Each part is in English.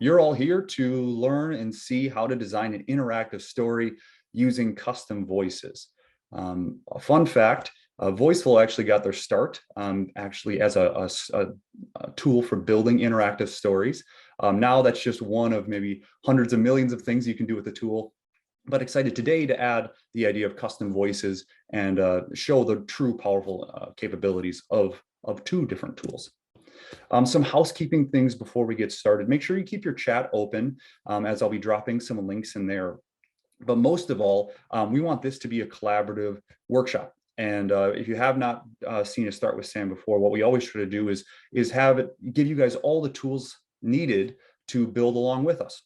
you're all here to learn and see how to design an interactive story using custom voices. A fun fact, Voiceflow actually got their start actually as a tool for building interactive stories. Now that's just one of maybe hundreds of millions of things you can do with the tool. But excited today to add the idea of custom voices and show the true powerful capabilities of two different tools. Some housekeeping things before we get started. Make sure you keep your chat open as I'll be dropping some links in there. But most of all, we want this to be a collaborative workshop. And if you have not seen a Start with Sam before, what we always try to do is give you guys all the tools needed to build along with us.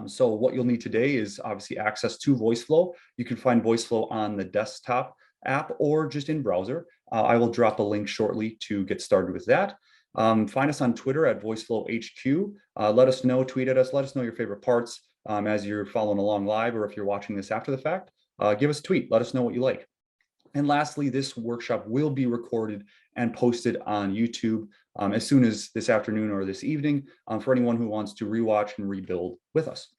So what you'll need today is obviously access to Voiceflow. You can find Voiceflow on the desktop app or just in browser. I will drop a link shortly to get started with that. Find us on Twitter at VoiceflowHQ. Let us know, tweet at us, let us know your favorite parts as you're following along live, or if you're watching this after the fact, give us a tweet, let us know what you like. And lastly, this workshop will be recorded and posted on YouTube as soon as this afternoon or this evening for anyone who wants to rewatch and rebuild with us.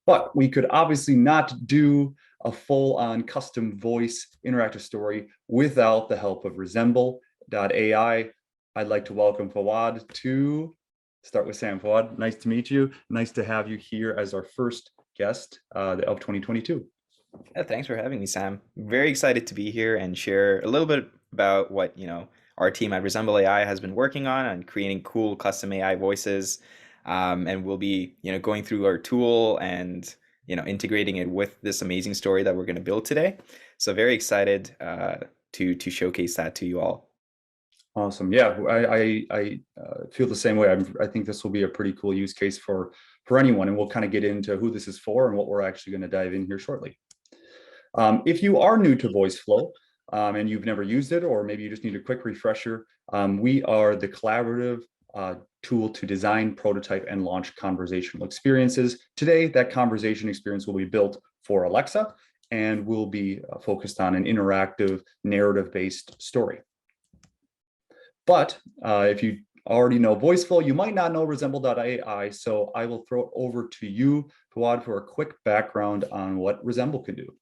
But we could obviously not do a full-on custom voice interactive story without the help of Resemble.AI. I'd like to welcome Fawad to Start with Sam. Fawad, nice to meet you. Nice to have you here as our first guest of 2022. Yeah, thanks for having me, Sam. Very excited to be here and share a little bit about what, our team at Resemble.AI has been working on creating cool custom AI voices. And we'll be, going through our tool and, integrating it with this amazing story that we're going to build today. So very excited to showcase that to you all. Awesome. Yeah, I feel the same way. I think this will be a pretty cool use case for anyone, and we'll kind of get into who this is for and what we're actually going to dive in here shortly. If you are new to Voiceflow and you've never used it, or maybe you just need a quick refresher, we are the collaborative tool to design, prototype, and launch conversational experiences. Today, that conversation experience will be built for Alexa and will be focused on an interactive, narrative-based story. But if you already know Voiceflow, you might not know Resemble.AI, so I will throw it over to you, Fawad, for a quick background on what Resemble can do.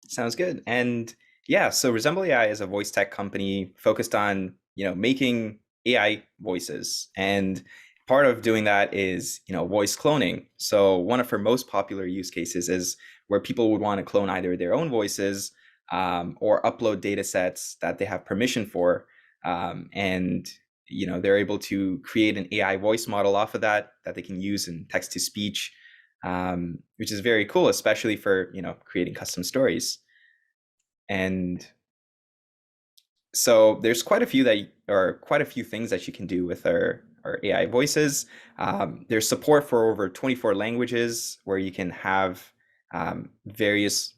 Sounds good. And yeah, so Resemble.AI is a voice tech company focused on, making AI voices. And part of doing that is, voice cloning. So one of our most popular use cases is where people would want to clone either their own voices or upload data sets that they have permission for. And they're able to create an AI voice model off of that they can use in text to speech, which is very cool, especially for creating custom stories. And so there's quite a few things that you can do with our AI voices. There's support for over 24 languages where you can have various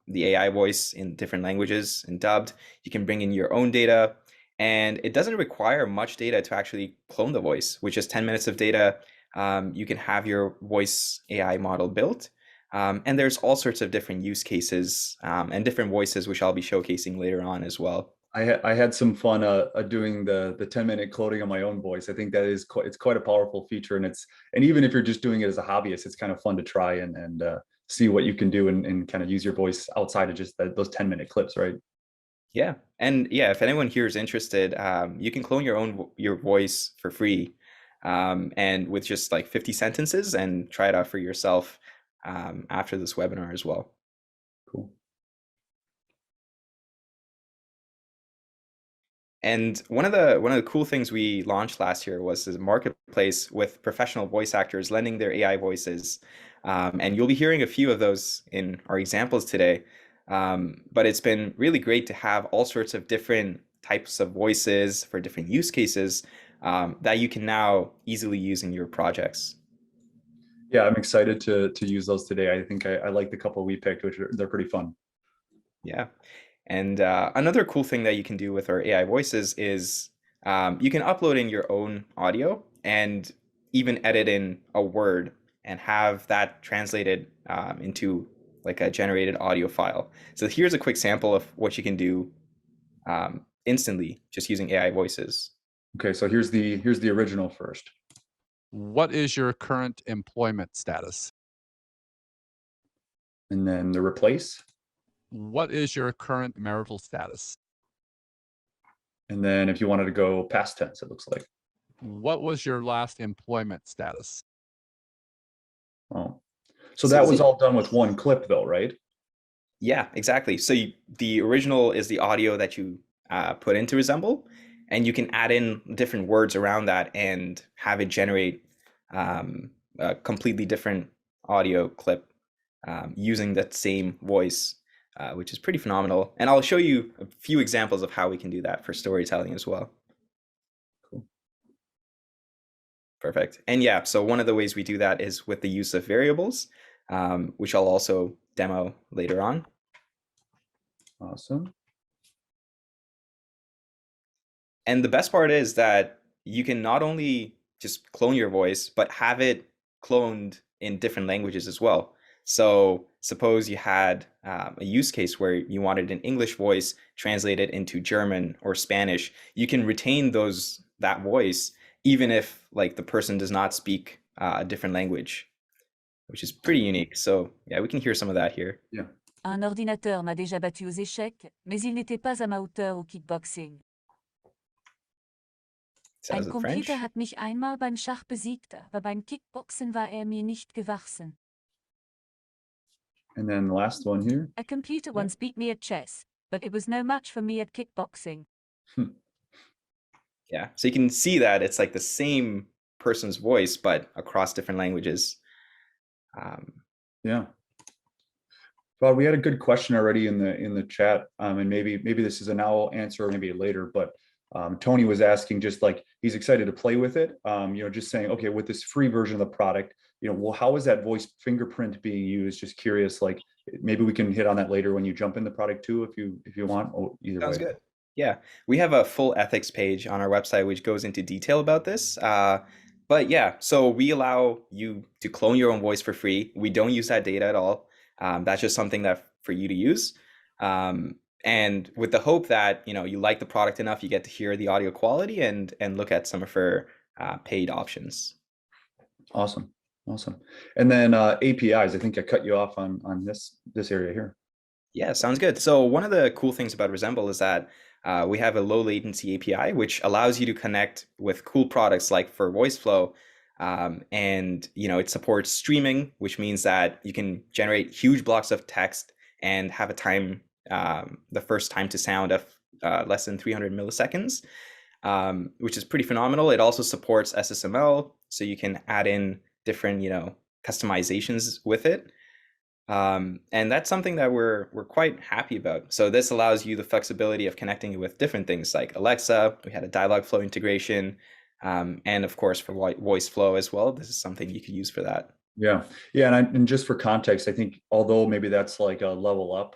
the AI voice in different languages and dubbed. You can bring in your own data, and it doesn't require much data to actually clone the voice, which is 10 minutes of data. You can have your voice AI model built. And there's all sorts of different use cases and different voices, which I'll be showcasing later on as well. I had some fun doing the 10-minute cloning on my own voice. I think that is it's quite a powerful feature, and even if you're just doing it as a hobbyist, it's kind of fun to try and see what you can do and kind of use your voice outside of just those 10-minute clips, right? Yeah, and yeah, if anyone here is interested, you can clone your voice for free, and with just like 50 sentences, and try it out for yourself after this webinar as well. Cool. And one of the cool things we launched last year was a marketplace with professional voice actors lending their AI voices. And you'll be hearing a few of those in our examples today. But it's been really great to have all sorts of different types of voices for different use cases that you can now easily use in your projects. Yeah, I'm excited to use those today. I think I like the couple we picked, which they're pretty fun. Yeah. And another cool thing that you can do with our AI voices is you can upload in your own audio and even edit in a word and have that translated into like a generated audio file. So here's a quick sample of what you can do instantly just using AI voices. Okay, so here's the original first. What is your current employment status? And then the replace. What is your current marital status? And then if you wanted to go past tense, it looks like. What was your last employment status? Oh, so that was all done with one clip though, right? Yeah, exactly. So the original is the audio that you put into Resemble, and you can add in different words around that and have it generate a completely different audio clip using that same voice, which is pretty phenomenal. And I'll show you a few examples of how we can do that for storytelling as well. Cool. Perfect. And yeah, so one of the ways we do that is with the use of variables, which I'll also demo later on. Awesome. And the best part is that you can not only just clone your voice, but have it cloned in different languages as well. So suppose you had a use case where you wanted an English voice translated into German or Spanish. You can retain that voice even if like the person does not speak a different language, which is pretty unique. So yeah, we can hear some of that here. Yeah. Un ordinateur m'a déjà battu aux échecs, mais il n'était pas à ma hauteur au kickboxing. Sounds Ein in French. Computer hat mich einmal beim Schach besiegt, aber beim Kickboxen war er mir nicht gewachsen. And then the last one here. A computer once beat me at chess, but it was no match for me at kickboxing. Yeah, so you can see that it's like the same person's voice, but across different languages. Yeah. Well, we had a good question already in the chat, and maybe this is a now answer or maybe later, but Tony was asking just like he's excited to play with it. Just saying, okay, with this free version of the product, well, how is that voice fingerprint being used? Just curious, like maybe we can hit on that later when you jump in the product too, if you want. Oh, either Sounds way. good. Yeah, we have a full ethics page on our website which goes into detail about this. But yeah, so we allow you to clone your own voice for free. We don't use that data at all. That's just something that for you to use. And with the hope that you like the product enough, you get to hear the audio quality and look at some of our paid options. Awesome. And then APIs. I think I cut you off on this area here. Yeah, sounds good. So one of the cool things about Resemble is that we have a low latency API, which allows you to connect with cool products like for Voiceflow. And it supports streaming, which means that you can generate huge blocks of text and have a time, the first time to sound of less than 300 milliseconds, which is pretty phenomenal. It also supports SSML, so you can add in different, customizations with it. And that's something that we're quite happy about. So this allows you the flexibility of connecting with different things like Alexa. We had a Dialogflow integration, and of course for Voiceflow as well. This is something you could use for that. Yeah, and just for context, I think although maybe that's like a level up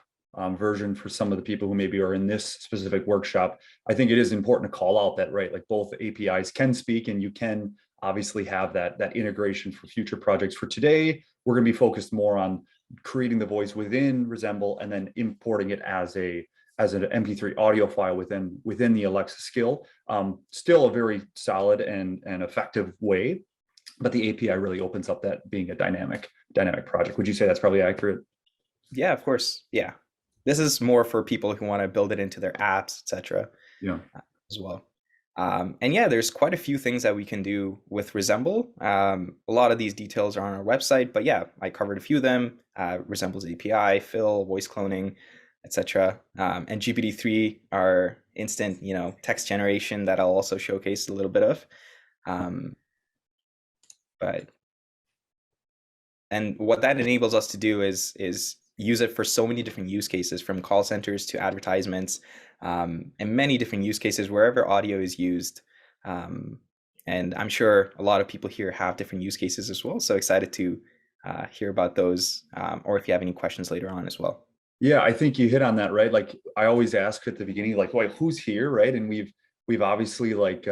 version for some of the people who maybe are in this specific workshop, I think it is important to call out that, right, like both APIs can speak and you can obviously have that integration for future projects. For today, we're going to be focused more on creating the voice within Resemble and then importing it as an MP3 audio file within the Alexa skill. Still a very solid and effective way, but the API really opens up that being a dynamic project. Would you say that's probably accurate? Yeah, of course. Yeah, this is more for people who want to build it into their apps, etc. Yeah, as well. And yeah, there's quite a few things that we can do with Resemble. A lot of these details are on our website, but yeah, I covered a few of them. Resemble's API, fill, voice cloning, etc. And GPT-3, our instant, text generation that I'll also showcase a little bit of. And what that enables us to do is use it for so many different use cases, from call centers to advertisements, and many different use cases wherever audio is used. And I'm sure a lot of people here have different use cases as well. So excited to hear about those, or if you have any questions later on as well. Yeah, I think you hit on that, right? Like I always ask at the beginning, like, wait, who's here, right? And we've obviously like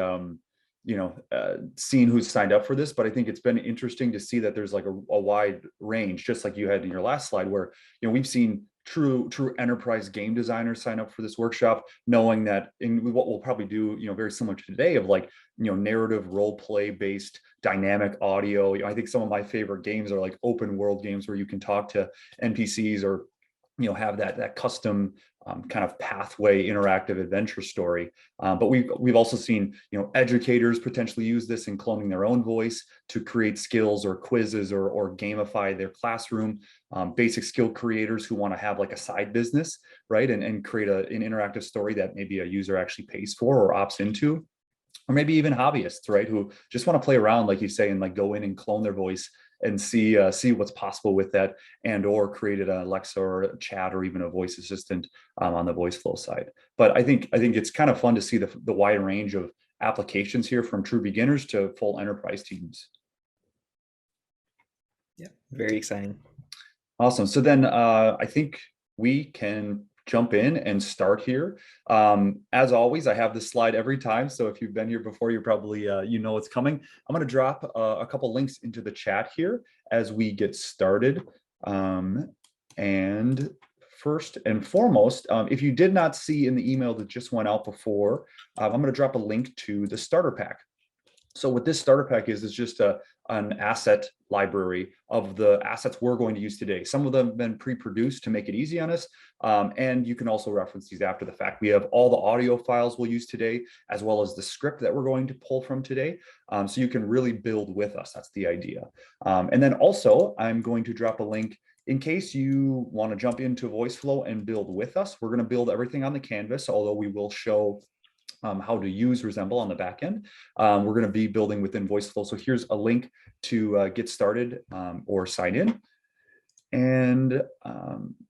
seen who's signed up for this, but I think it's been interesting to see that there's like a wide range, just like you had in your last slide, where we've seen true enterprise game designers sign up for this workshop, knowing that in what we'll probably do, very similar to today, of like, narrative role play based dynamic audio. I think some of my favorite games are like open world games where you can talk to NPCs, or have that custom kind of pathway interactive adventure story. But we've also seen educators potentially use this in cloning their own voice to create skills or quizzes, or gamify their classroom. Basic skill creators who want to have like a side business, right, and create an interactive story that maybe a user actually pays for or opts into. Or maybe even hobbyists, right, who just want to play around, like you say, and like go in and clone their voice and see what's possible with that, and or created an Alexa or a chat or even a voice assistant on the Voiceflow side. But I think it's kind of fun to see the wide range of applications here, from true beginners to full enterprise teams. Yeah, very exciting. Awesome. So then I think we can jump in and start here. As always, I have this slide every time, so if you've been here before, you're probably what's coming. I'm going to drop a couple links into the chat here as we get started. And first and foremost, if you did not see in the email that just went out before, I'm going to drop a link to the starter pack. So what this starter pack is just an asset library of the assets we're going to use today. Some of them have been pre-produced to make it easy on us, and you can also reference these after the fact. We have all the audio files we'll use today, as well as the script that we're going to pull from today, so you can really build with us. That's the idea. And then also, I'm going to drop a link in case you want to jump into Voiceflow and build with us. We're going to build everything on the canvas, although we will show how to use Resemble on the back end. We're going to be building within Voiceflow. So here's a link to get started or sign in, and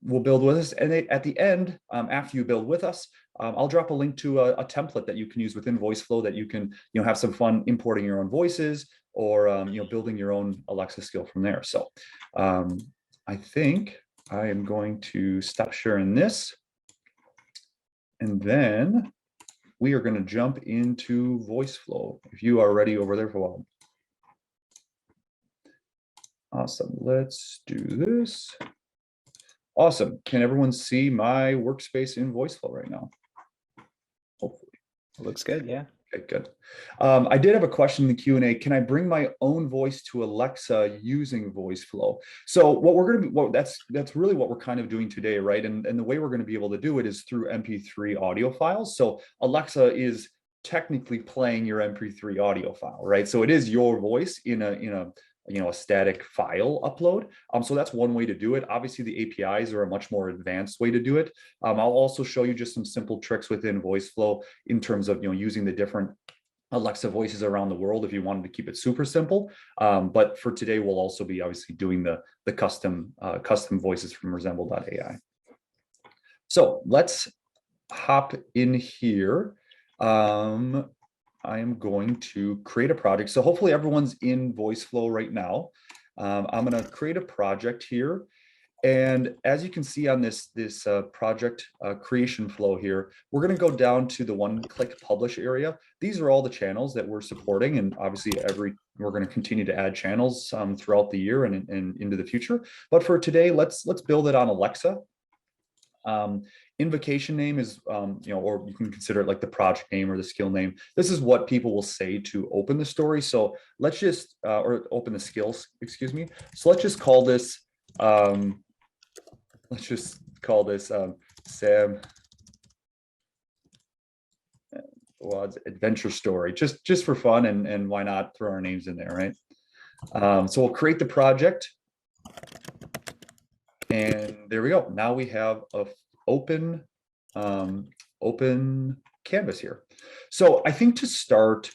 we'll build with us. And at the end, after you build with us, I'll drop a link to a template that you can use within Voiceflow that you can have some fun importing your own voices, or building your own Alexa skill from there. So I think I am going to stop sharing this, and then we are going to jump into Voiceflow. If you are ready over there, Fawad. Awesome. Let's do this. Awesome. Can everyone see my workspace in Voiceflow right now? Hopefully. Looks good. Yeah. Okay, good. I did have a question in the Q&A. Can I bring my own voice to Alexa using Voiceflow? So what we're going to be, that's really what we're kind of doing today, right? And the way we're going to be able to do it is through MP3 audio files. So Alexa is technically playing your MP3 audio file, right? So it is your voice in a static file upload. So that's one way to do it. Obviously, the APIs are a much more advanced way to do it. I'll also show you just some simple tricks within Voiceflow in terms of using the different Alexa voices around the world if you wanted to keep it super simple. But for today, we'll also be obviously doing the custom voices from Resemble.AI. So let's hop in here. I am going to create a project. So hopefully everyone's in Voiceflow right now. I'm going to create a project here. And as you can see on this project creation flow here, we're going to go down to the one-click publish area. These are all the channels that we're supporting. And obviously we're going to continue to add channels throughout the year and into the future. But for today, let's build it on Alexa. Invocation name is, or you can consider it like the project name or the skill name. This is what people will say to open the story. So let's just, or open the skills, excuse me. So let's just call this, Sam Fawad's adventure story, just for fun, and why not throw our names in there, right? So we'll create the project. And there we go. Now we have a open canvas here. So I think to start,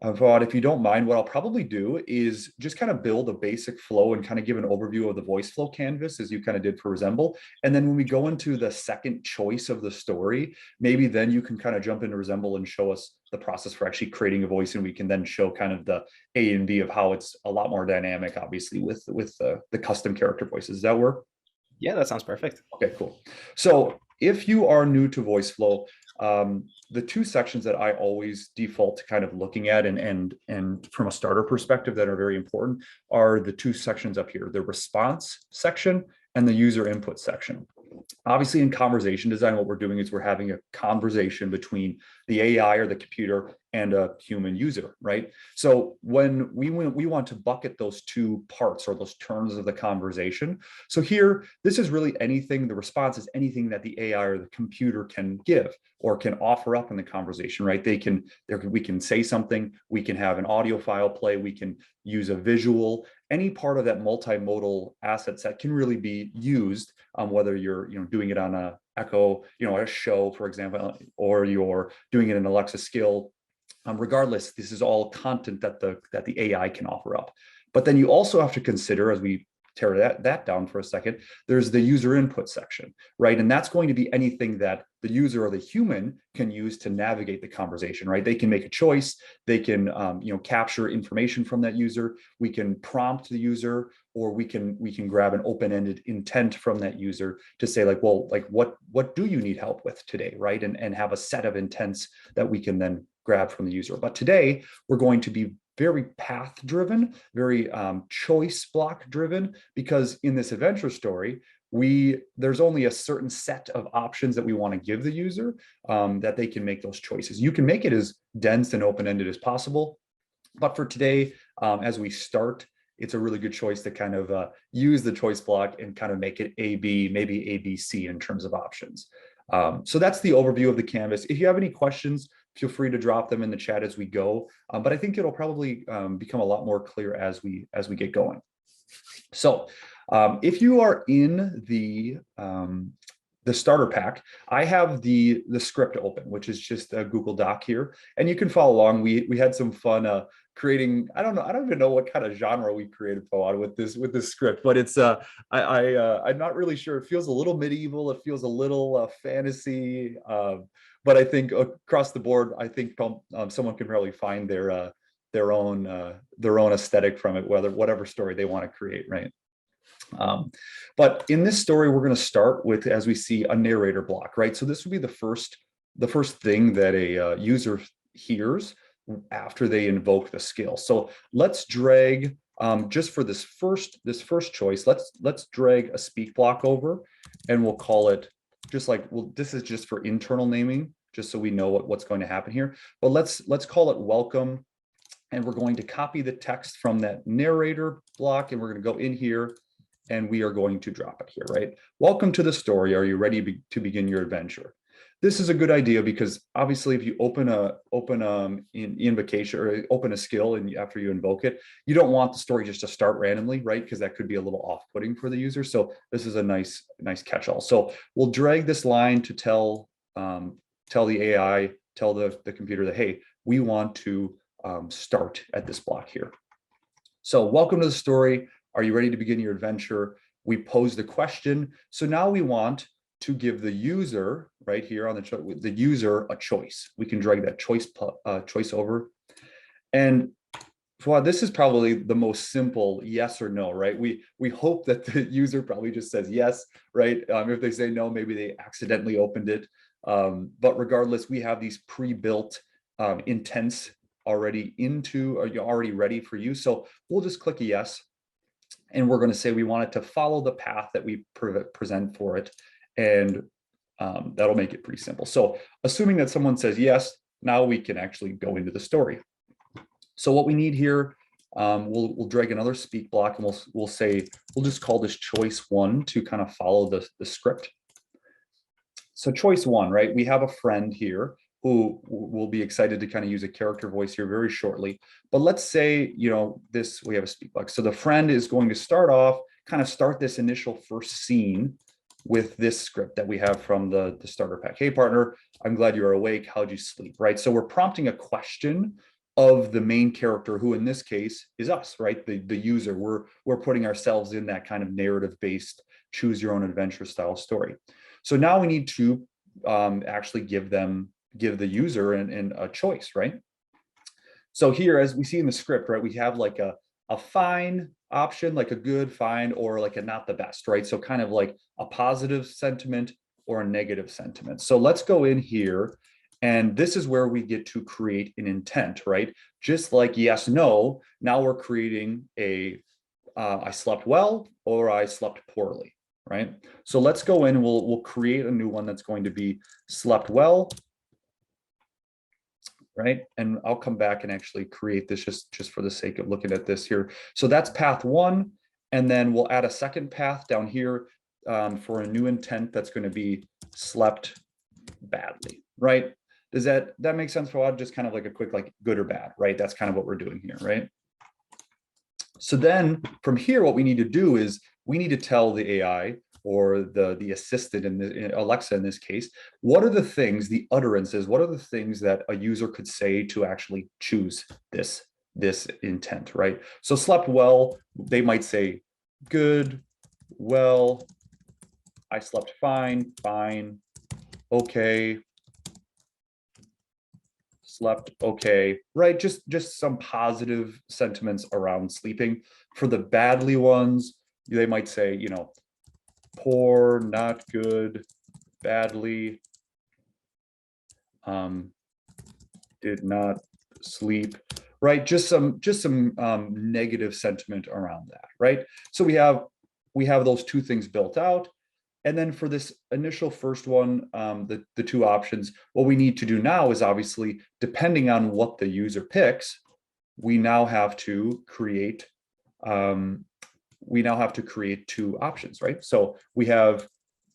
Fawad, if you don't mind, what I'll probably do is just kind of build a basic flow and kind of give an overview of the Voiceflow canvas as you kind of did for Resemble. And then when we go into the second choice of the story, maybe then you can kind of jump into Resemble and show us the process for actually creating a voice, and we can then show kind of the A and B of how it's a lot more dynamic, obviously, with the custom character voices. Does that work? Yeah, that sounds perfect. Okay, cool. So if you are new to Voiceflow, the two sections that I always default to kind of looking at and from a starter perspective that are very important are the two sections up here, the response section and the user input section. Obviously, in conversation design, what we're doing is we're having a conversation between the AI or the computer and a human user, right? So when we want to bucket those two parts or those terms of the conversation. So here, this is really anything, the response is anything that the AI or the computer can give or can offer up in the conversation, right? We can say something, we can have an audio file play, we can use a visual, any part of that multimodal asset set can really be used, whether you're doing it on a Echo, a show, for example, or you're doing it in Alexa skill. Regardless, this is all content that the AI can offer up. But then you also have to consider, as we tear that down for a second, there's the user input section, right? And that's going to be anything that the user or the human can use to navigate the conversation, right? They can make a choice, they can capture information from that user, we can prompt the user, or we can grab an open-ended intent from that user to say like, well, like what do you need help with today, right? And have a set of intents that we can then grab from the user. But today we're going to be very path driven, very choice block driven, because in this adventure story, there's only a certain set of options that we want to give the user, that they can make those choices. You can make it as dense and open-ended as possible, but for today, as we start, it's a really good choice to kind of use the choice block and kind of make it A, B, maybe A, B, C in terms of options. So that's the overview of the canvas. If you have any questions, feel free to drop them in the chat as we go. But I think it'll probably become a lot more clear as we get going. So if you are in the starter pack, I have the script open, which is just a Google Doc here, and you can follow along. We had some fun creating. I don't even know what kind of genre we created, Fawad, with this script, but it's I'm not really sure. It feels a little medieval. It feels a little fantasy. But I think across the board, I think someone can probably find their own aesthetic from it, whatever story they want to create, right? But in this story, we're going to start with, as we see, a narrator block, right? So this would be the first thing that a user hears after they invoke the skill. So let's drag, just for this first choice, let's drag a speak block over, and we'll call it just like, well, this is just for internal naming, just so we know what's going to happen here. But let's call it welcome, and we're going to copy the text from that narrator block, and we're going to go in here, and we are going to drop it here, right? Welcome to the story. Are you ready to begin your adventure? This is a good idea because obviously, if you open invocation or open a skill and after you invoke it, you don't want the story just to start randomly, right? Because that could be a little off-putting for the user. So this is a nice catch-all. So we'll drag this line to tell the AI, tell the computer that, hey, we want to start at this block here. So welcome to the story. Are you ready to begin your adventure? We pose the question. So now we want to give the user, right here on the user, a choice. We can drag that choice over. And Fawad, this is probably the most simple yes or no, right? We hope that the user probably just says yes, right? If they say no, maybe they accidentally opened it. But regardless, we have these pre-built intents already already ready for you. So we'll just click a yes. And we're going to say we want it to follow the path that we present for it. And that'll make it pretty simple. So assuming that someone says yes, now we can actually go into the story. So what we need here, we'll drag another speak block, and we'll just call this choice 1 to kind of follow the script. So choice 1, right? We have a friend here who will be excited to kind of use a character voice here very shortly. But let's say, we have a speak block. So the friend is going to start this initial first scene with this script that we have from the starter pack. Hey partner, I'm glad you're awake. How'd you sleep, right? So we're prompting a question of the main character, who in this case is us, right? The user. We're putting ourselves in that kind of narrative-based, choose your own adventure style story. So now we need to actually give the user a choice, right? So here, as we see in the script, right, we have like a fine option, like a good, fine, or like a not the best, right? So kind of like a positive sentiment or a negative sentiment. So let's go in here, and this is where we get to create an intent, right? Just like yes, no, now we're creating I slept well or I slept poorly. right? So let's go in, we'll create a new one that's going to be slept well, right? And I'll come back and actually create this just for the sake of looking at this here. So that's path one. And then we'll add a second path down here for a new intent that's going to be slept badly, right? Does that make sense, Fawad? Just kind of like a quick, like good or bad, right? That's kind of what we're doing here, right? So then from here, what we need to do is we need to tell the AI or the assistant in Alexa in this case, what are the things, the utterances, what are the things that a user could say to actually choose this intent, right? So slept well, they might say good, well, I slept fine, fine, okay, slept okay, right? Just some positive sentiments around sleeping. For the badly ones, they might say, you know, poor, not good, badly, did not sleep, right? Just some negative sentiment around that, right? So we have those two things built out. And then for this initial first one, the two options, what we need to do now is obviously, depending on what the user picks, we now have to create two options, right? So we have,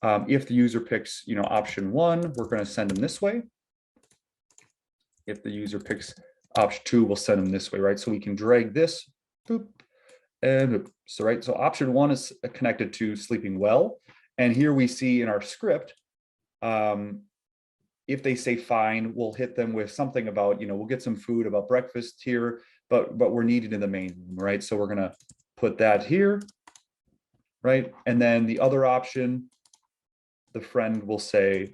if the user picks, you know, option one, we're going to send them this way. If the user picks option two, we'll send them this way, right? So we can drag this, boop, and boop. So, right, so option one is connected to sleeping well. And here we see in our script, if they say fine, we'll hit them with something about, you know, we'll get some food about breakfast here, but we're needed in the main room, right? So we're gonna put that here, right? And then the other option, the friend will say,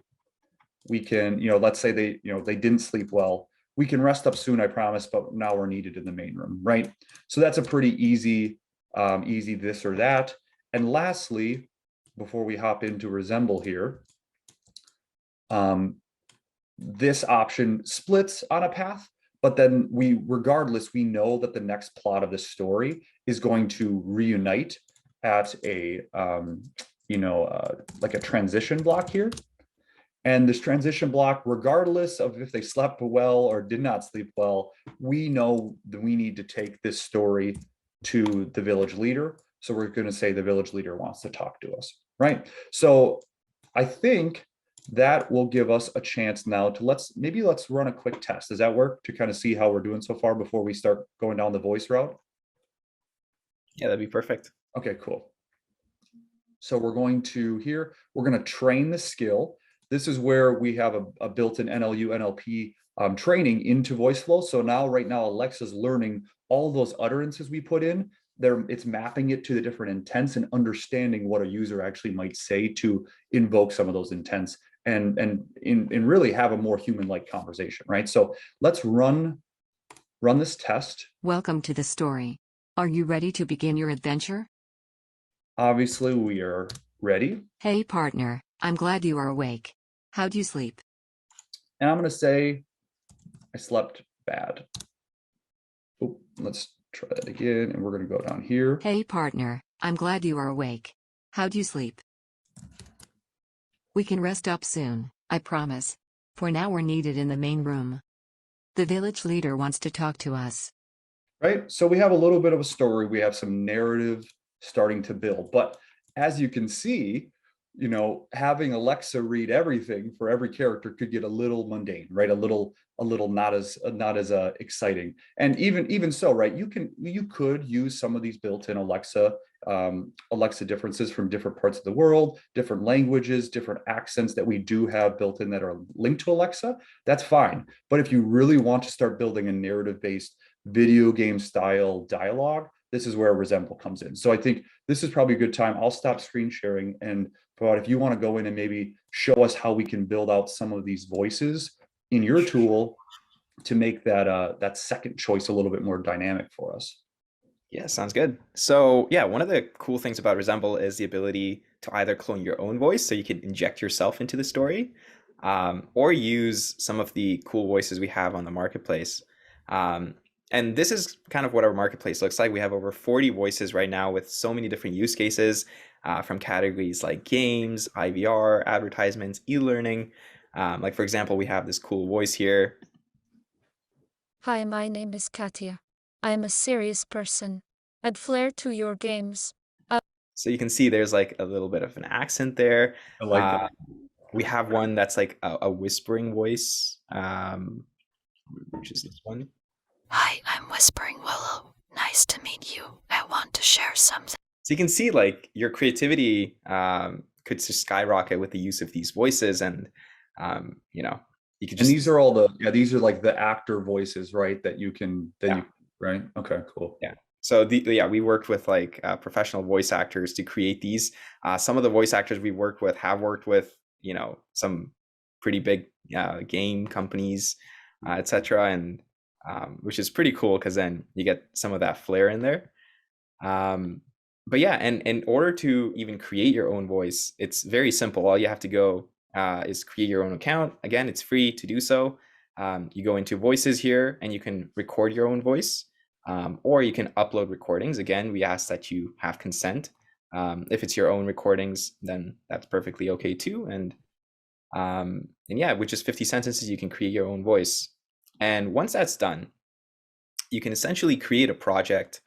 we can, you know, let's say they didn't sleep well. We can rest up soon, I promise, but now we're needed in the main room, right? So that's a pretty easy this or that. And lastly, before we hop into Resemble here, this option splits on a path, but then regardless, we know that the next plot of the story is going to reunite at a, like a transition block here. And this transition block, regardless of if they slept well or did not sleep well, we know that we need to take this story to the village leader. So we're going to say the village leader wants to talk to us, right? So I think that will give us a chance now to let's run a quick test. Does that work to kind of see how we're doing so far before we start going down the voice route? Yeah, that'd be perfect. Okay, cool. So we're going to train the skill. This is where we have a built-in NLU, NLP training into Voiceflow. So right now, Alexa's learning all those utterances we put in. It's mapping it to the different intents and understanding what a user actually might say to invoke some of those intents and really have a more human-like conversation, right? So let's run this test. Welcome to the story. Are you ready to begin your adventure? Obviously, we are ready. Hey partner, I'm glad you are awake. How'd you sleep? And I'm going to say I slept bad. Oh, let's try that again. And we're going to go down here. Hey partner, I'm glad you are awake. How'd you sleep? We can rest up soon, I promise. For now we're needed in the main room. The village leader wants to talk to us. Right? So we have a little bit of a story. We have some narrative starting to build. But as you can see, you know, having Alexa read everything for every character could get a little mundane, right? A little not as exciting. And even so, right? You could use some of these built-in Alexa differences from different parts of the world, different languages, different accents that we do have built in that are linked to Alexa. That's fine. But if you really want to start building a narrative-based video game style dialogue, this is where Resemble comes in. So I think this is probably a good time. I'll stop screen sharing, and Fawad, if you want to go in and maybe show us how we can build out some of these voices in your tool to make that second choice a little bit more dynamic for us. Yeah, sounds good. So yeah, one of the cool things about Resemble is the ability to either clone your own voice, so you can inject yourself into the story, or use some of the cool voices we have on the marketplace. And this is kind of what our marketplace looks like. We have over 40 voices right now with so many different use cases. from categories like games, IVR, advertisements, e-learning. Like for example, we have this cool voice here. Hi, my name is Katia. I'm a serious person. I'd flare to your games. So you can see there's like a little bit of an accent there. I like that. We have one that's like a whispering voice, which is this one. Hi, I'm Whispering Willow. Nice to meet you. I want to share something. So you can see like your creativity could just skyrocket with the use of these voices, and you know, you could just. And these are all these are like the actor voices, right? That you can, right? Okay, cool. Yeah. So we worked with like professional voice actors to create these. Some of the voice actors we worked with have worked with, you know, some pretty big game companies, etc. And which is pretty cool because then you get some of that flair in there. But yeah, and in order to even create your own voice, it's very simple. All you have to go is create your own account. Again, it's free to do so. You go into voices here and you can record your own voice. Or you can upload recordings. Again, we ask that you have consent. If it's your own recordings, then that's perfectly okay too. And yeah, with just 50 sentences, you can create your own voice. And once that's done, you can essentially create a project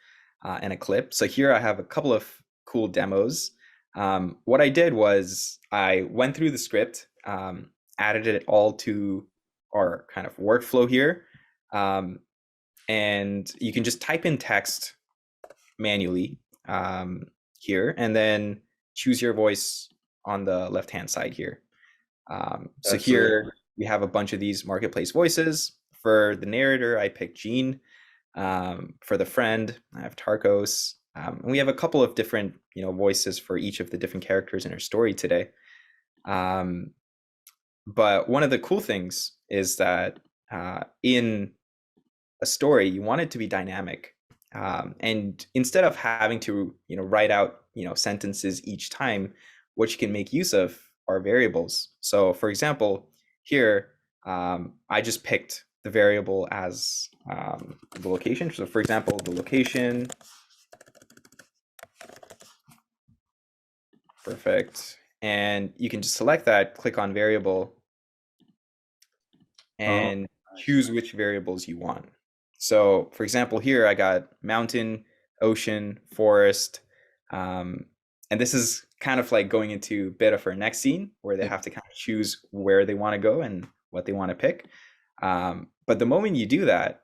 and a clip. So here I have a couple of cool demos. What I did was I went through the script, added it all to our kind of workflow here. And you can just type in text manually here, and then choose your voice on the left-hand side here. So here we have a bunch of these marketplace voices. For the narrator, I picked Gene. For the friend, I have Tarkos. And we have a couple of different, voices for each of the different characters in our story today. But one of the cool things is that in a story, you want it to be dynamic. And instead of having to, write out, sentences each time, what you can make use of are variables. So for example, here, I just picked the variable as the location. So for example, the location. Perfect. And you can just select that, click on variable, and choose which variables you want. So for example, here I got mountain, ocean, forest, and this is kind of like going into beta for next scene where they have to kind of choose where they want to go and what they want to pick. But the moment you do that,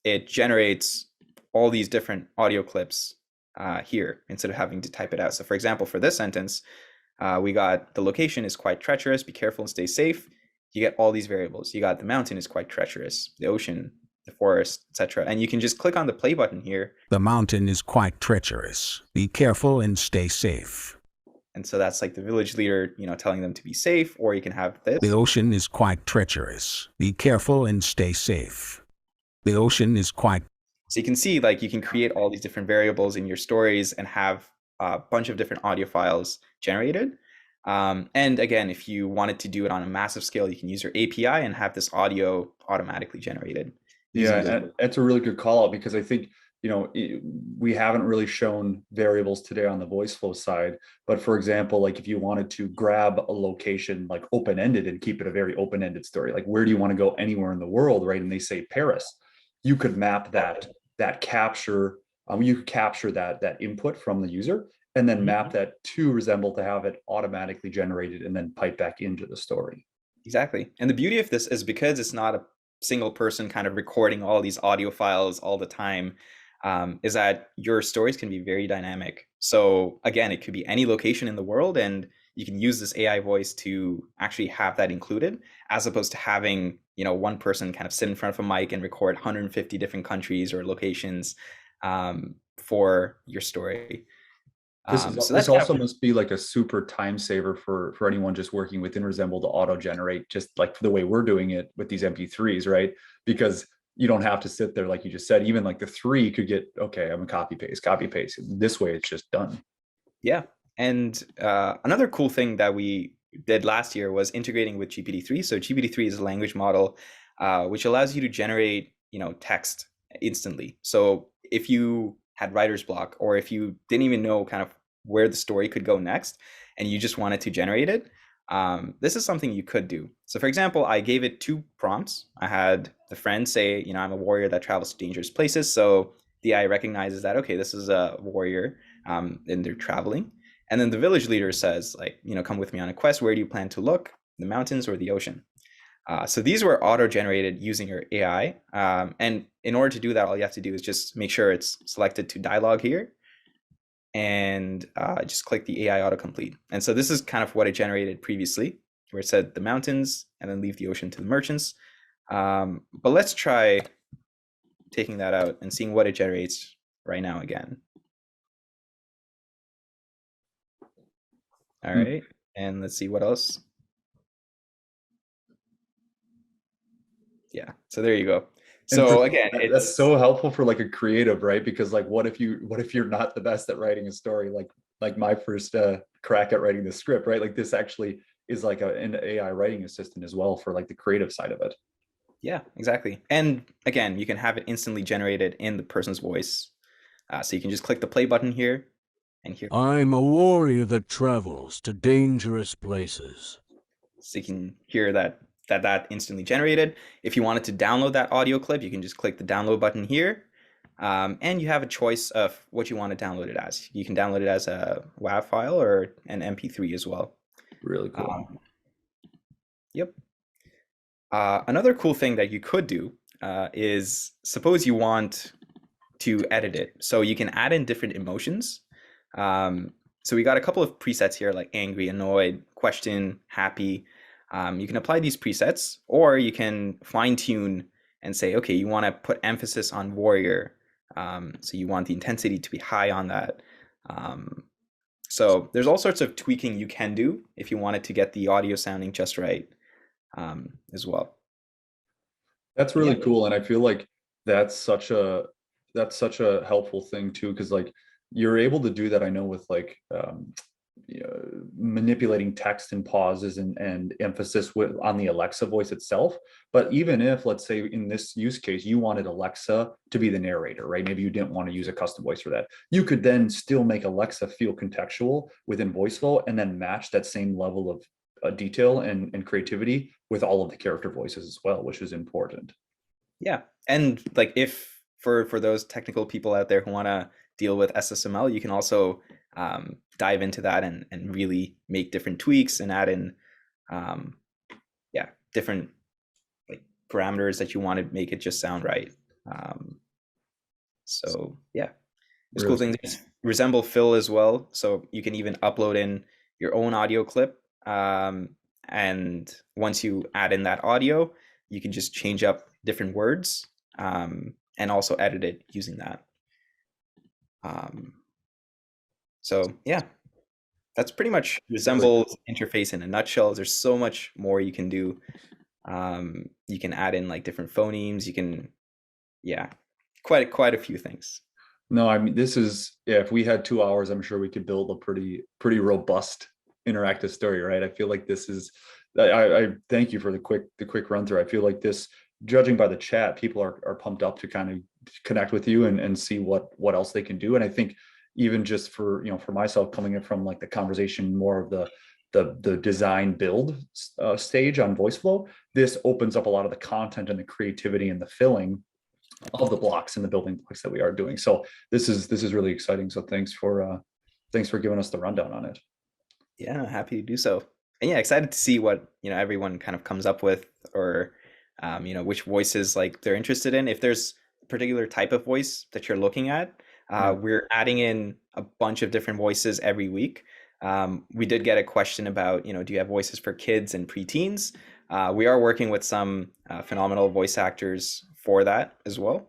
it generates all these different audio clips here instead of having to type it out. So for example, for this sentence, we got the location is quite treacherous, be careful and stay safe. You get all these variables. You got the mountain is quite treacherous, the ocean, the forest, etc. And you can just click on the play button here. The mountain is quite treacherous. Be careful and stay safe. And so that's like the village leader, telling them to be safe, or you can have this. The ocean is quite treacherous. Be careful and stay safe. The ocean is quite. So you can see like you can create all these different variables in your stories and have a bunch of different audio files generated. And again, if you wanted to do it on a massive scale, you can use your API and have this audio automatically generated. Yeah, that's a really good call out because I think, we haven't really shown variables today on the Voiceflow side. But for example, like if you wanted to grab a location like open-ended and keep it a very open-ended story, like where do you want to go anywhere in the world, right? And they say Paris, you could map that capture, you could capture that input from the user and then map that to Resemble to have it automatically generated and then pipe back into the story. Exactly. And the beauty of this is because it's not a single person kind of recording all these audio files all the time, is that your stories can be very dynamic. So again, it could be any location in the world, and you can use this AI voice to actually have that included, as opposed to having, one person kind of sit in front of a mic and record 150 different countries or locations for your story. This also must be like a super time saver for anyone just working within Resemble to auto generate, just like the way we're doing it with these MP3s, right? Because you don't have to sit there, like you just said, even like the 3 could get, okay, I'm a copy paste. This way it's just done. Yeah. And another cool thing that we did last year was integrating with GPT-3. So GPT-3 is a language model which allows you to generate, text instantly. So if you had writer's block, or if you didn't even know kind of where the story could go next and you just wanted to generate it, this is something you could do. So for example, I gave it 2 prompts. I had the friend say, I'm a warrior that travels to dangerous places. So the AI recognizes that, okay, this is a warrior and they're traveling. And then the village leader says, like, come with me on a quest. Where do you plan to look? The mountains or the ocean? So these were auto-generated using your AI. And in order to do that, all you have to do is just make sure it's selected to dialogue here and just click the AI autocomplete. And so this is kind of what it generated previously, where it said the mountains and then leave the ocean to the merchants. But let's try taking that out and seeing what it generates right now again. All right, and let's see what else. Yeah, so there you go. So again, that's so helpful for like a creative, right? Because like, what if you're not the best at writing a story? Like my first crack at writing the script, right? Like this actually is like an AI writing assistant as well for like the creative side of it. Yeah, exactly. And again, you can have it instantly generated in the person's voice. So you can just click the play button here and here. I'm a warrior that travels to dangerous places. So you can hear that instantly generated. If you wanted to download that audio clip, you can just click the download button here. And you have a choice of what you want to download it as. You can download it as a WAV file or an MP3 as well. Really cool. Yep. Another cool thing that you could do is suppose you want to edit it. So you can add in different emotions. So we got a couple of presets here like angry, annoyed, question, happy. You can apply these presets, or you can fine tune and say, okay, you want to put emphasis on warrior. So you want the intensity to be high on that. So there's all sorts of tweaking you can do if you wanted to get the audio sounding just right as well. That's really cool. And I feel like that's such a helpful thing too, because like you're able to do that, I know, with like manipulating text and pauses and emphasis on the Alexa voice itself. But even if, let's say in this use case, you wanted Alexa to be the narrator, right? Maybe you didn't want to use a custom voice for that. You could then still make Alexa feel contextual within Voiceflow and then match that same level of detail and creativity with all of the character voices as well, which is important. Yeah. And like if for those technical people out there who want to deal with SSML, you can also dive into that and really make different tweaks and add in different like parameters that you want to make it just sound right. So yeah, there's cool things. There's Resemble fill as well, so you can even upload in your own audio clip, and once you add in that audio, you can just change up different words and also edit it using that. So yeah, that's pretty much Resemble's interface in a nutshell. There's so much more you can do. You can add in like different phonemes. You can, quite a few things. No, I mean, this is, if we had 2 hours, I'm sure we could build a pretty robust interactive story, right? I feel like this is, I thank you for the quick run through. I feel like this, judging by the chat, people are pumped up to kind of connect with you and see what else they can do. And I think even just for, for myself, coming in from like the conversation, more of the design build stage on Voiceflow, this opens up a lot of the content and the creativity and the filling of the blocks and the building blocks that we are doing. So this is really exciting. So thanks for giving us the rundown on it. Yeah, happy to do so. And yeah, excited to see what everyone kind of comes up with, or which voices like they're interested in. If there's a particular type of voice that you're looking at, we're adding in a bunch of different voices every week. We did get a question about, do you have voices for kids and preteens? We are working with some phenomenal voice actors for that as well.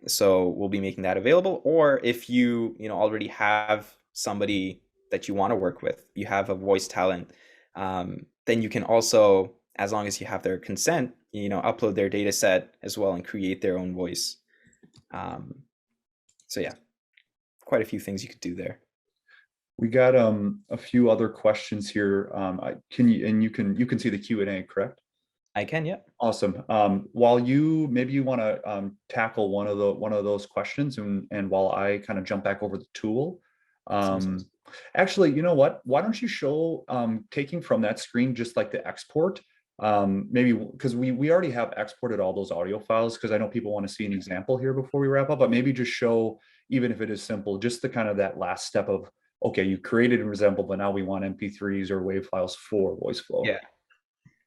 So we'll be making that available. Or if you already have somebody that you want to work with, you have a voice talent, then you can also, as long as you have their consent, upload their data set as well and create their own voice. So yeah, quite a few things you could do there. We got a few other questions here. You can see the Q&A, correct? I can, yeah. Awesome. While maybe you want to tackle one of those questions, and while I kind of jump back over the tool. Sounds- Actually, you know what? Why don't you show taking from that screen just like the export? Maybe because we already have exported all those audio files, because I know people want to see an example here before we wrap up, but maybe just show, even if it is simple, just the kind of that last step of, okay, you created in Resemble, but now we want MP3s or WAV files for Voiceflow. Yeah.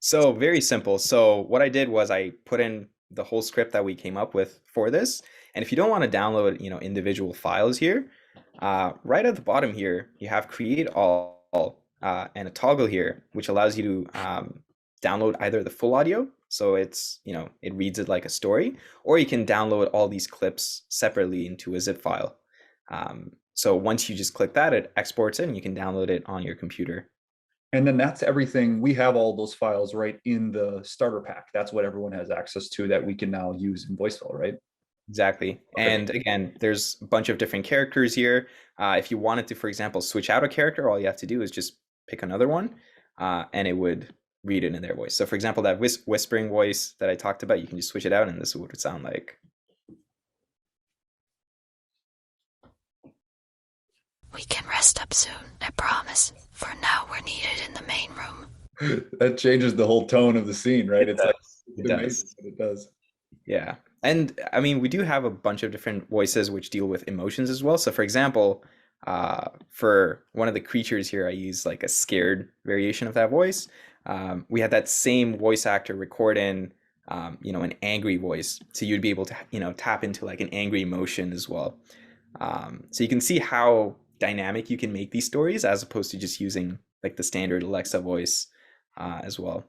So very simple. So what I did was I put in the whole script that we came up with for this. And if you don't want to download, individual files here, right at the bottom here, you have create all and a toggle here, which allows you to download either the full audio, so it's, it reads it like a story, or you can download all these clips separately into a zip file. So once you just click that, it exports it and you can download it on your computer. And then that's everything. We have all those files right in the starter pack. That's what everyone has access to that we can now use in Voiceflow, right? Exactly. Okay. And again, there's a bunch of different characters here. If you wanted to, for example, switch out a character, all you have to do is just pick another one, and it would read it in their voice. So for example, that whispering voice that I talked about, you can just switch it out and this is what it would sound like. We can rest up soon, I promise. For now, we're needed in the main room. That changes the whole tone of the scene, right? It's like, It it's amazing does. what it does. Yeah. And I mean, we do have a bunch of different voices which deal with emotions as well. So for example, for one of the creatures here, I use like a scared variation of that voice. We had that same voice actor record in, an angry voice. So you'd be able to, tap into like an angry emotion as well. So you can see how dynamic you can make these stories as opposed to just using like the standard Alexa voice as well.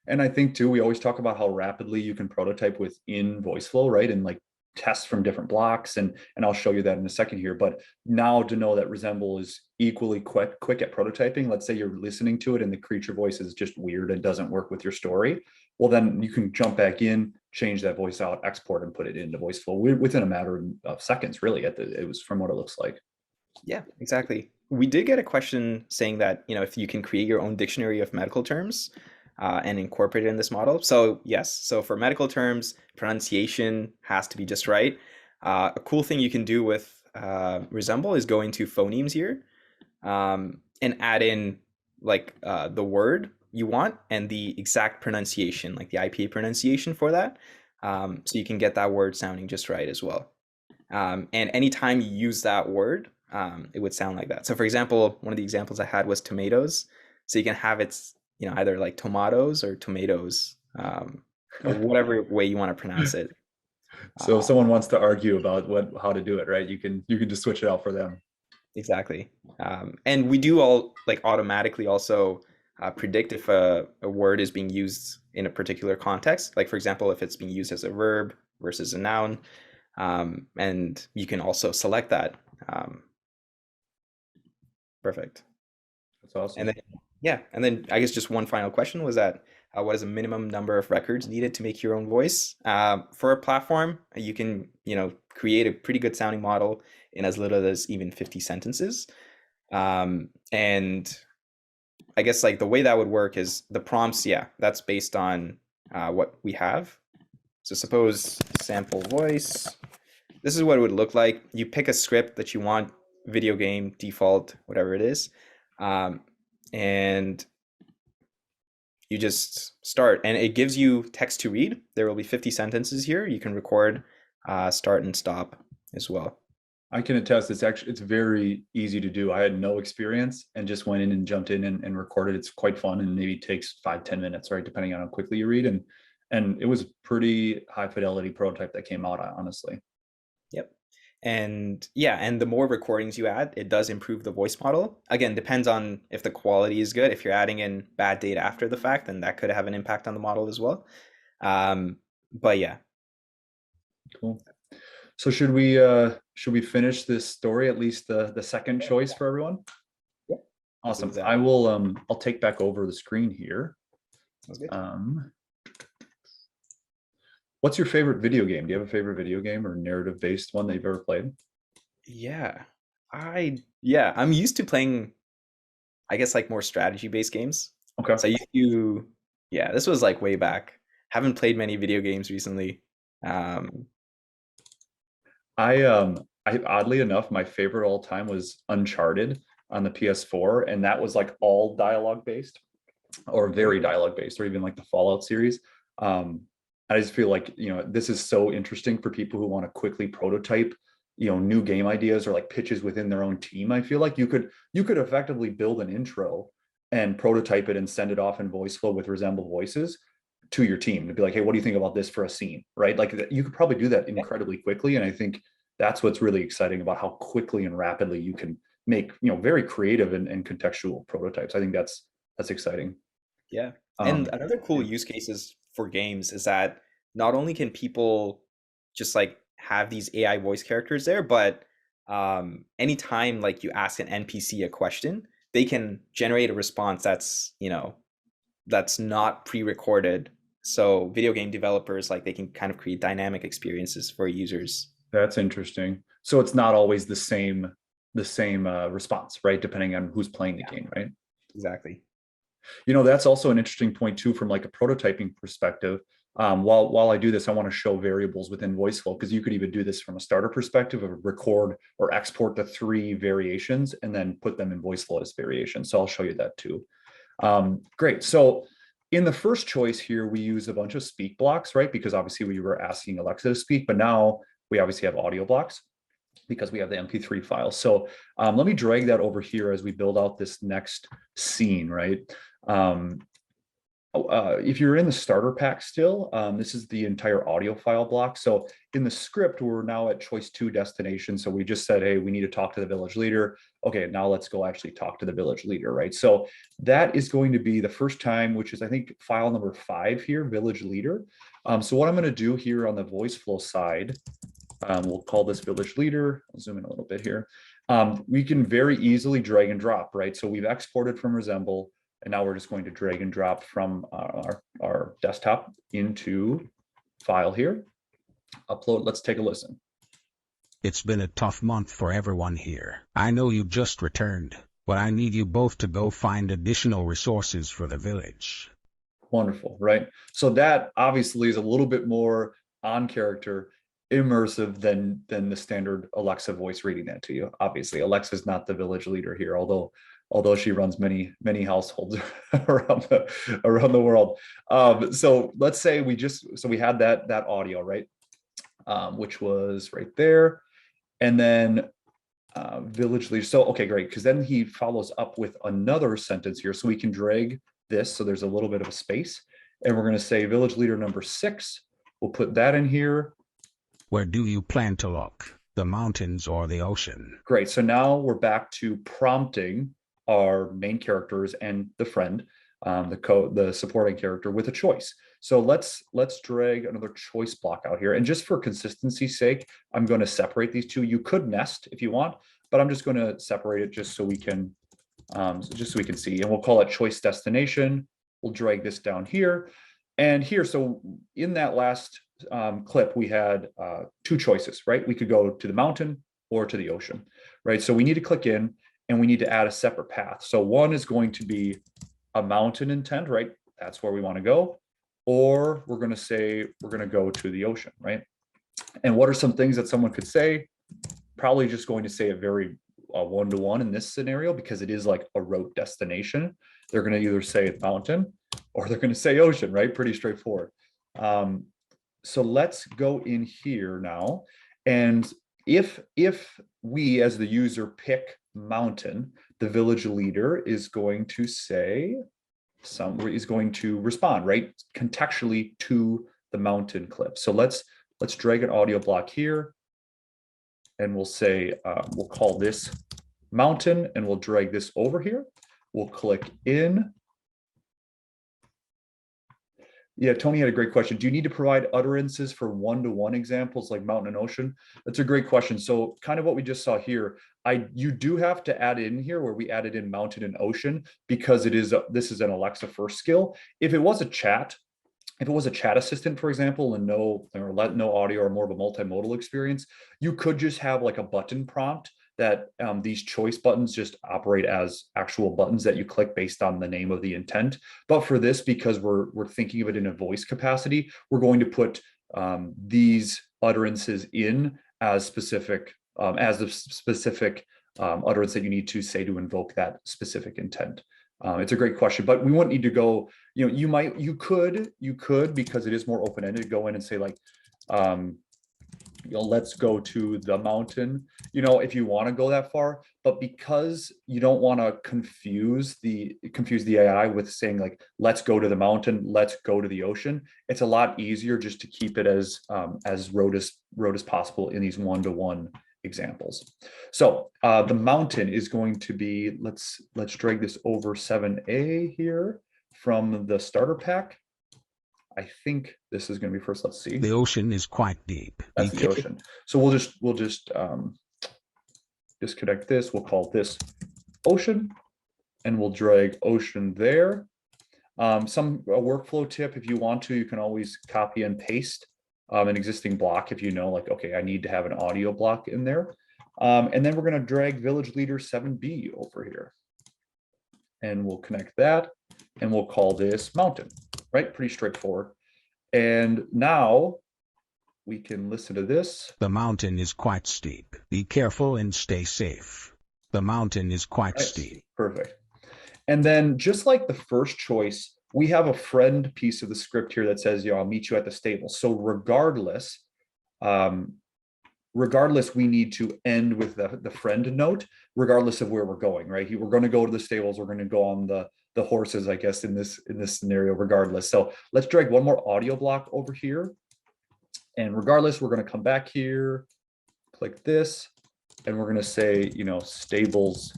And I think too, we always talk about how rapidly you can prototype within Voiceflow, right? And like test from different blocks. And I'll show you that in a second here. But now to know that Resemble is equally quick at prototyping, let's say you're listening to it and the creature voice is just weird and doesn't work with your story. Well, then you can jump back in, change that voice out, export and put it into Voiceflow within a matter of seconds, really. It was from what it looks like. Yeah, exactly. We did get a question saying that, if you can create your own dictionary of medical terms and incorporate it in this model. So yes, so for medical terms, pronunciation has to be just right. A cool thing you can do with Resemble is go into phonemes here and add in like the word you want and the exact pronunciation, like the IPA pronunciation for that. So you can get that word sounding just right as well. And anytime you use that word, it would sound like that. So for example, one of the examples I had was tomatoes. So you can have it's, either like tomatoes or tomatoes, or whatever way you want to pronounce it. So if someone wants to argue about how to do it, right? You can just switch it out for them. Exactly. And we do all like automatically also predict if a word is being used in a particular context. Like for example, if it's being used as a verb versus a noun, and you can also select that. Perfect. That's awesome. And then, yeah, and then I guess just one final question was that what is a minimum number of records needed to make your own voice? For a platform, you can, create a pretty good sounding model in as little as even 50 sentences. And I guess like the way that would work is the prompts, yeah, that's based on what we have. So suppose sample voice, this is what it would look like. You pick a script that you want, video game, default, whatever it is. And you just start and it gives you text to read. There will be 50 sentences here. You can record start and stop as well. I can attest it's very easy to do. I had no experience and just went in and jumped in and recorded. It's quite fun and maybe takes 5-10 minutes, right? Depending on how quickly you read. And it was a pretty high fidelity prototype that came out, honestly. Yep. And yeah, and the more recordings you add, it does improve the voice model. Again, depends on if the quality is good. If you're adding in bad data after the fact, then that could have an impact on the model as well. But yeah. Cool. So should we finish this story, at least the second choice for everyone? Yeah. Awesome. I will I'll take back over the screen here. Sounds good. What's your favorite video game? Do you have a favorite video game or narrative based one that you've ever played? Yeah. I'm used to playing, I guess, like more strategy based games. Okay. So I used to, yeah, this was like way back. haven't played many video games recently. I oddly enough, my favorite all time was Uncharted on the PS4, and that was like all dialogue based, or very dialogue based, or even like the Fallout series. I just feel like, this is so interesting for people who want to quickly prototype, new game ideas or like pitches within their own team. I feel like you could effectively build an intro and prototype it and send it off in Voiceflow with Resemble voices to your team to be like, hey, what do you think about this for a scene, right? Like you could probably do that incredibly quickly. And I think that's what's really exciting about how quickly and rapidly you can make, very creative and contextual prototypes. I think that's exciting. Yeah. And another cool yeah. use cases for games is that not only can people just like have these AI voice characters there, but anytime like you ask an NPC a question, they can generate a response that's, that's not pre-recorded. So video game developers, like they can kind of create dynamic experiences for users. That's interesting. So it's not always the same response, right? Depending on who's playing the game, right? Exactly. That's also an interesting point too, from like a prototyping perspective. While I do this, I want to show variables within Voiceflow, because you could even do this from a starter perspective of record or export the 3 variations and then put them in Voiceflow as variations. So I'll show you that too. Great. So in the first choice here, we use a bunch of speak blocks, right? Because obviously we were asking Alexa to speak, but now we obviously have audio blocks because we have the MP3 file. So let me drag that over here as we build out this next scene, right? If you're in the starter pack still, this is the entire audio file block. So in the script, we're now at choice 2 destination. So we just said, hey, we need to talk to the village leader. Okay, now let's go actually talk to the village leader, right? So that is going to be the first time, which is I think file number 5 here, village leader. So what I'm going to do here on the Voiceflow side, we'll call this village leader. I'll zoom in a little bit here. We can very easily drag and drop, right? So we've exported from Resemble, and now we're just going to drag and drop from our desktop into file here. Upload, let's take a listen. It's been a tough month for everyone here. I know you just returned, but I need you both to go find additional resources for the village. Wonderful, right? So that obviously is a little bit more on character, immersive than the standard Alexa voice reading that to you. Obviously, Alexa's not the village leader here, although she runs many households around the world. So let's say we had that audio, right? Which was right there, and then village leader. So okay, great, because then he follows up with another sentence here, so we can drag this so there's a little bit of a space, and we're going to say village leader number 6. We'll put that in here. Where do you plan to look? The mountains or the ocean? Great. So now we're back to prompting our main characters and the friend, the supporting character, with a choice. So let's drag another choice block out here. And just for consistency's sake, I'm going to separate these two. You could nest if you want, but I'm just going to separate it just so we can see. And we'll call it choice destination. We'll drag this down here and here. So in that last clip, we had 2 choices, right? We could go to the mountain or to the ocean, right? So we need to click in and we need to add a separate path. So one is going to be a mountain intent, right? That's where we want to go. Or we're going to say we're going to go to the ocean, right? And what are some things that someone could say? Probably just going to say a very one-to-one in this scenario, because it is like a rote destination. They're going to either say mountain or they're going to say ocean, right? Pretty straightforward. So let's go in here now. And if we as the user pick mountain, the village leader is going to say is going to respond, right? Contextually to the mountain clip. So let's drag an audio block here. And we'll say, we'll call this mountain, and we'll drag this over here. We'll click in. Yeah, Tony had a great question. Do you need to provide utterances for one-to-one examples like mountain and ocean? That's a great question. So kind of what we just saw here, you do have to add in here where we added in mountain and ocean, because this is an Alexa first skill. If it was a chat assistant, for example, and no audio or more of a multimodal experience, you could just have like a button prompt that these choice buttons just operate as actual buttons that you click based on the name of the intent. But for this, because we're thinking of it in a voice capacity, we're going to put these utterances in as specific as the specific utterance that you need to say to invoke that specific intent. It's a great question, but we wouldn't need to go, you know, you could, because it is more open-ended, go in and say like, you know, let's go to the mountain, you know, if you want to go that far. But because you don't want to confuse the AI with saying like, let's go to the mountain, let's go to the ocean, it's a lot easier just to keep it as rote as possible in these one-to-one examples. So the mountain is going to be, let's drag this over 7A here from the starter pack. I think this is going to be first. Let's see. The ocean is quite deep. That's the ocean. So we'll just disconnect this. We'll call this ocean, and we'll drag ocean there. A workflow tip: if you want to, you can always copy and paste an existing block if you know, like, okay, I need to have an audio block in there. And then we're going to drag village leader 7B over here, and we'll connect that, and we'll call this mountain. Right, pretty straightforward. And now we can listen to this. The mountain is quite steep. Be careful and stay safe. The mountain is quite steep. Perfect. And then just like the first choice, we have a friend piece of the script here that says, you know, I'll meet you at the stable. So regardless, we need to end with the friend note, regardless of where we're going, right? We're going to go to the stables. We're going to go on the horses, I guess, in this scenario, regardless. So let's drag one more audio block over here. And regardless, we're going to come back here, click this, and we're going to say, you know, stables,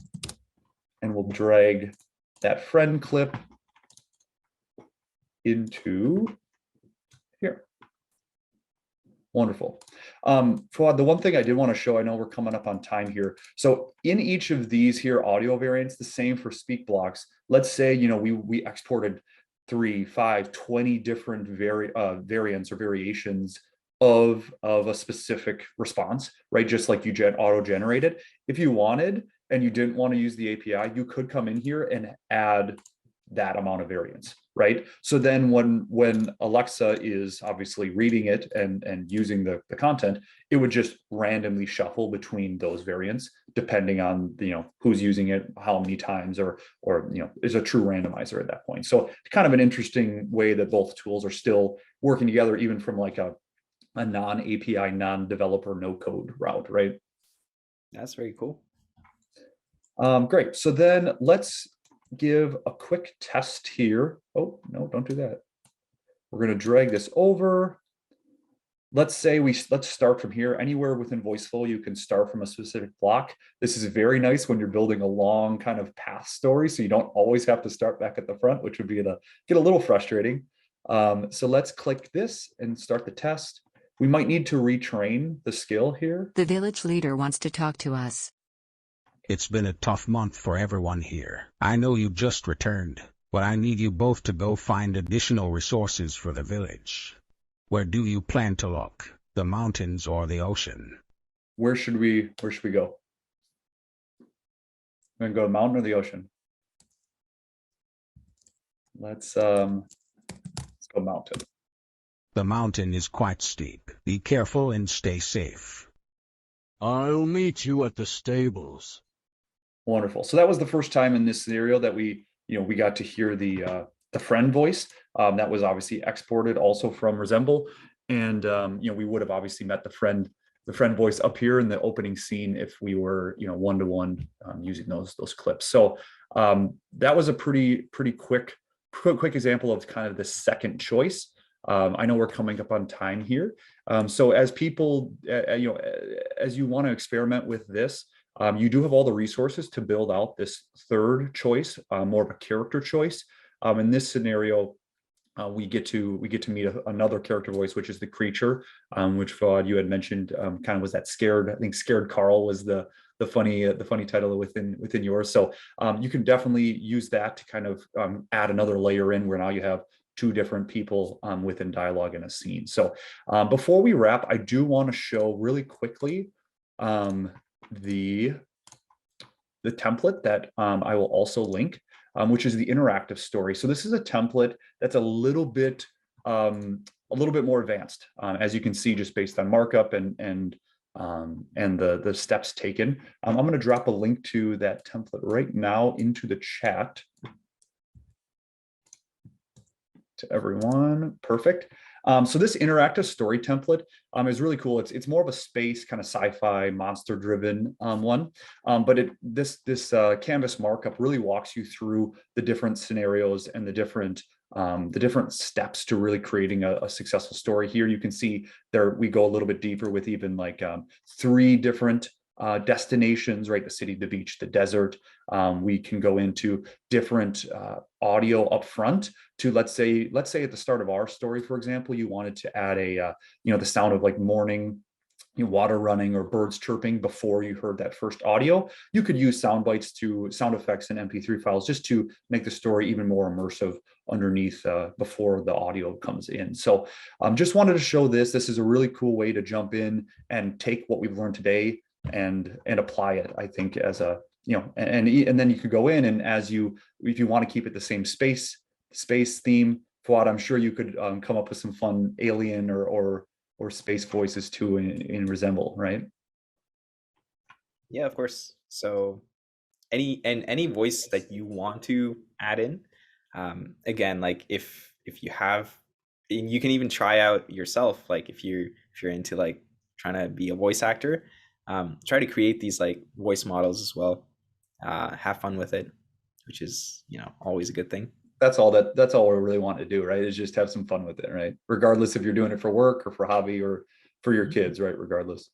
and we'll drag that friend clip into here. Wonderful. Fawad, the one thing I did want to show, I know we're coming up on time here. So in each of these here audio variants, the same for speak blocks. Let's say, you know, we exported 3, 5, 20 different variants or variations of a specific response, right? Just like you auto-generated. If you wanted and you didn't want to use the API, you could come in here and add that amount of variance, right? So then when Alexa is obviously reading it and using the content, it would just randomly shuffle between those variants depending on, you know, who's using it, how many times, or you know, is a true randomizer at that point. So kind of an interesting way that both tools are still working together, even from like a non-API, non-developer, no code route, right? That's very cool. Great. So then let's give a quick test here. Oh, no, don't do that. We're going to drag this over. Let's say let's start from here. Anywhere within Voiceflow, you can start from a specific block. This is very nice when you're building a long kind of path story, so you don't always have to start back at the front, which would be get a little frustrating. So let's click this and start the test. We might need to retrain the skill here. The village leader wants to talk to us. It's been a tough month for everyone here. I know you just returned, but I need you both to go find additional resources for the village. Where do you plan to look? The mountains or the ocean? Where should we go? We're gonna go to the mountain or the ocean? Let's go mountain. The mountain is quite steep. Be careful and stay safe. I'll meet you at the stables. Wonderful. So that was the first time in this scenario that we got to hear the friend voice. That was obviously exported also from Resemble, and we would have obviously met the friend voice up here in the opening scene if we were one-to-one using those clips. So that was a pretty quick example of kind of the second choice. I know we're coming up on time here. So as people, as you want to experiment with this, you do have all the resources to build out this third choice, more of a character choice. In this scenario, we get to meet another character voice, which is the creature, which Fawad, you had mentioned, kind of was that scared. I think Scared Carl was the funny title within yours. So you can definitely use that to kind of add another layer in where now you have two different people within dialogue in a scene. So before we wrap, I do want to show really quickly the the template that I will also link, which is the interactive story. So this is a template that's a little bit more advanced, as you can see, just based on markup and the steps taken. I'm going to drop a link to that template right now into the chat to everyone. Perfect. So this interactive story template is really cool. It's more of a space kind of sci-fi monster driven one, but this canvas markup really walks you through the different scenarios and the different steps to really creating a successful story. Here you can see there we go a little bit deeper with even like 3 different destinations, right? The city, the beach, the desert. We can go into different audio up front to, let's say at the start of our story, for example, you wanted to add a the sound of like morning water running or birds chirping before you heard that first audio. You could use sound bites to sound effects and MP3 files just to make the story even more immersive underneath before the audio comes in. So just wanted to show this. This is a really cool way to jump in and take what we've learned today and apply it, I think, as a, and then you could go in and if you want to keep it the same space theme, Fawad, I'm sure you could come up with some fun alien or space voices too in Resemble, right? Yeah, of course. So any voice that you want to add in, again, like if you have, you can even try out yourself, like if you're into like trying to be a voice actor, try to create these like voice models as well. Have fun with it, which is always a good thing. That's all we really want to do, right? Is just have some fun with it, right? Regardless if you're doing it for work or for hobby or for your kids, right? Regardless.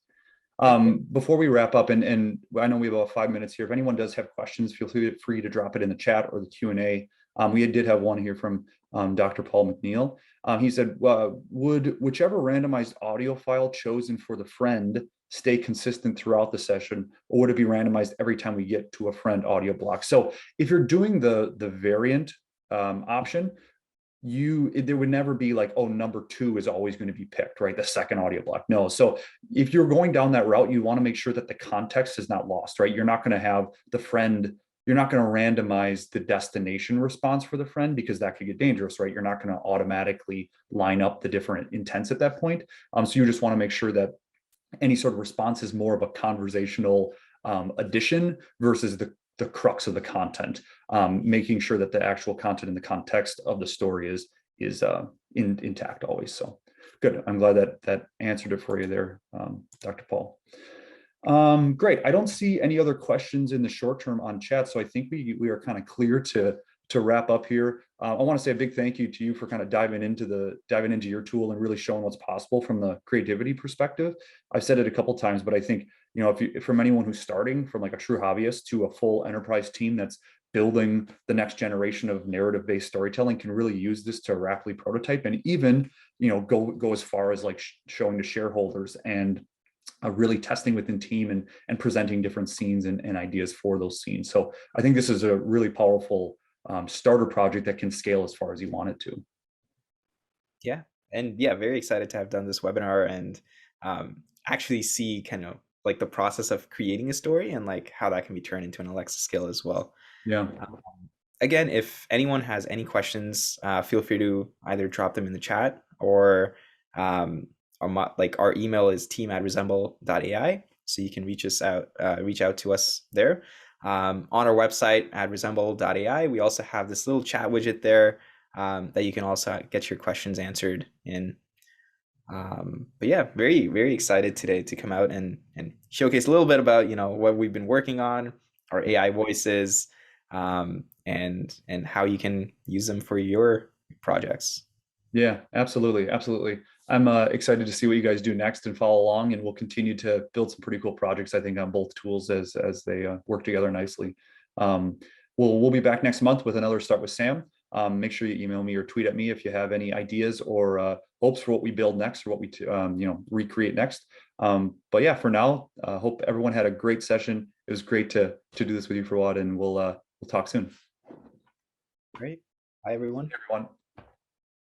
Before we wrap up, and I know we have about 5 minutes here. If anyone does have questions, feel free to drop it in the chat or the Q&A. We did have one here from Dr. Paul McNeil. He said, would whichever randomized audio file chosen for the friend stay consistent throughout the session, or would it be randomized every time we get to a friend audio block? So if you're doing the variant option, there would never be like, oh, number 2 is always going to be picked, right? The second audio block. No. So if you're going down that route, you want to make sure that the context is not lost, right? You're not going to have the friend, you're not going to randomize the destination response for the friend, because that could get dangerous, right? You're not going to automatically line up the different intents at that point. So you just want to make sure that any sort of response is more of a conversational addition versus the crux of the content, making sure that the actual content and the context of the story is intact always. So good. I'm glad that answered it for you there, Dr. Paul. Great. I don't see any other questions in the short term on chat, so I think we are kind of clear to wrap up here. I want to say a big thank you to you for kind of diving into your tool and really showing what's possible from the creativity perspective. I've said it a couple of times, but I think, if from anyone who's starting from like a true hobbyist to a full enterprise team that's building the next generation of narrative-based storytelling, can really use this to rapidly prototype and even, go as far as like showing to shareholders and really testing within team and presenting different scenes and ideas for those scenes. So I think this is a really powerful starter project that can scale as far as you want it to. Yeah. And yeah, very excited to have done this webinar and actually see kind of like the process of creating a story and like how that can be turned into an Alexa skill as well. Yeah. Again, if anyone has any questions, feel free to either drop them in the chat or our email is team@resemble.ai. So you can reach out to us there. On our website at Resemble.AI, we also have this little chat widget there that you can also get your questions answered in. But yeah, very, very excited today to come out and showcase a little bit about, what we've been working on, our AI voices, and how you can use them for your projects. Yeah, absolutely. Absolutely. I'm excited to see what you guys do next and follow along, and we'll continue to build some pretty cool projects, I think, on both tools as they work together nicely. We'll be back next month with another Start with Sam. Make sure you email me or tweet at me if you have any ideas or hopes for what we build next or what we recreate next. But yeah, for now, hope everyone had a great session. It was great to do this with you, Fawad, and we'll talk soon. Great. Bye, everyone. Everyone.